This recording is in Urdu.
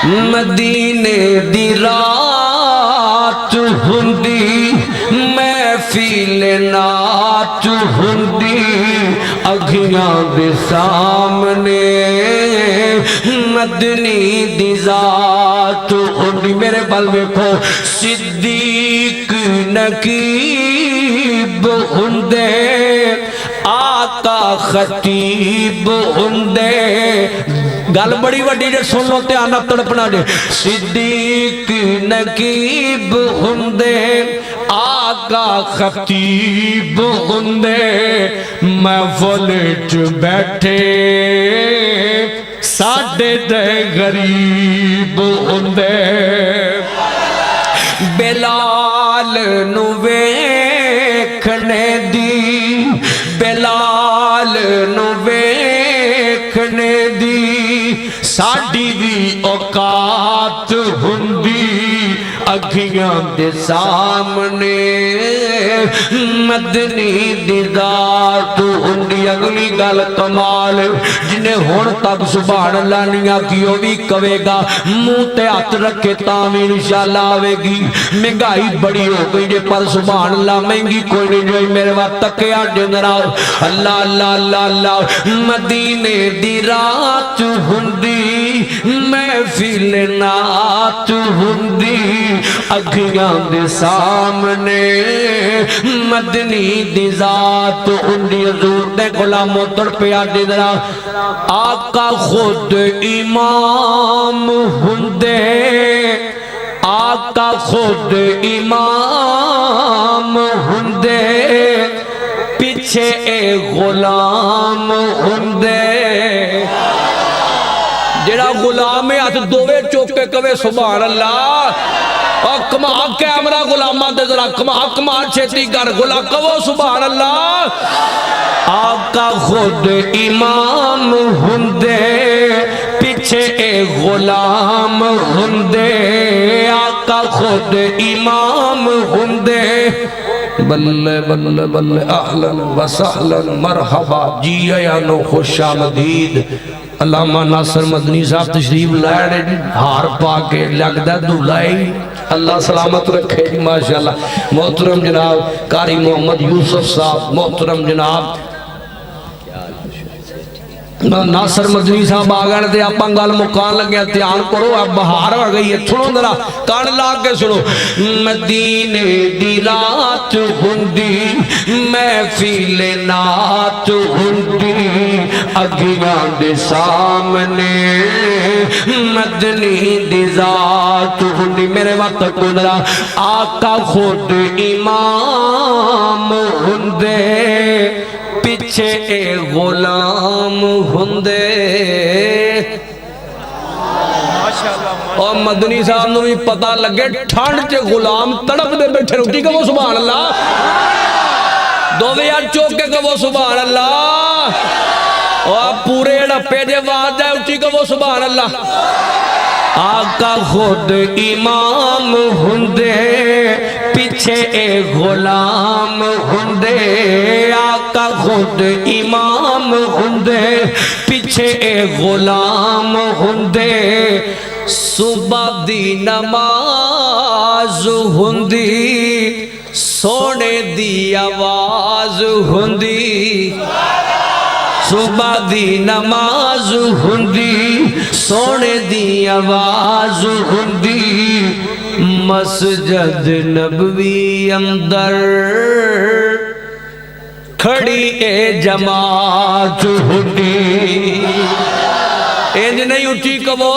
مدینے دی رات ہوندی محفل نات ہوندی اکھیاں دے سامنے مدنی دی ذات ہوندی میرے بل ویکھو صدیق نقیب ہوندے آقا خطیب ہوندے گل بڑی وڈی جے سن لو تے آنا تڑپنا جے صدیق نقیب ہوندے آقا خطیب ہوندے محفل وچ بیٹھے ساڈے تے غریب ہوندے بلال نو ویکھنے دی بلال نو ویکھنے دی ساڈی بھی اوقات ہوندی اکھیاں دے سامنے مدنی دی ذات ہوندی اگلی گل کمال جنہیں ہن تک سبحان اللہ نہیں آکھی وہ بھی کہے گا منہ تے ہاتھ رکھے تاں وی انشاءاللہ آوے گی مہنگائی بڑی ہو گئی جے پر سبحان اللہ مہنگی کوئی نہیں جو میرے وقت تکیا جنرا اللہ اللہ اللہ اللہ مدینے دی رات ہوندی محفل نات ہوندی اکھیاں دے سامنے مدنی دی ذات ہوندی حضور دے غلاموں تڑپیا جنرا آقا خود امام ہوندے آقا خود امام ہوندے پیچھے اے غلام ہوندے جڑا غلام ہے ہاتھ دووے چوکے کہے سبحان اللہ اور کما کیمرہ غلامہ دے ذرا کما چھتی کر غلا کہو سبحان اللہ آقا خود امام ہوندے پیچھے اے غلام ہوندے آقا خود امام ہوندے بلے بلے بلے اہلاً وسہلاً مرحبا جی آیانو خوش آمدید علامہ ناصر مدنی صاحب تشریف لائے ہار پا کے لگدہ دلائی اللہ سلامت رکھے ماشاءاللہ محترم جناب قاری محمد یوسف صاحب محترم جناب ناصر مدنی صاحب آگئے تھے آپ انگال مکان لگے تیان کرو اب بہار آ گئی ہے سنو ذرا کان لاغ کے سنو مدینے دی رات ہوندی محفل نات ہوندی اکھیاں دے سامنے مدنی دی ذات ہوندی میرے وقت کو ذرا آقا خود امام ہوندے پیچھے اے غلام ہوندے اور مدنی صاحب نو بھی پتہ لگے ٹھانڈ چے غلام تڑپ دے بیٹھے روٹی کہ وہ سبحان اللہ دو بیار چوکے کہ وہ سبحان اللہ اور پورے ڈپے جے واد جائے اٹھی کہ وہ سبحان اللہ آقا خود امام ہوندے پیچھے اے غلام ہوندے آقا خود امام ہوندے پیچھے اے غلام ہوندے صبح دی نماز ہوندی سونے دی آواز ہوندی صبح دی نماز ہوندی سونے دی آواز ہوندی مسجد نبوی اندر کھڑی اے جماعت ہوندی انج نہیں اٹھی کبو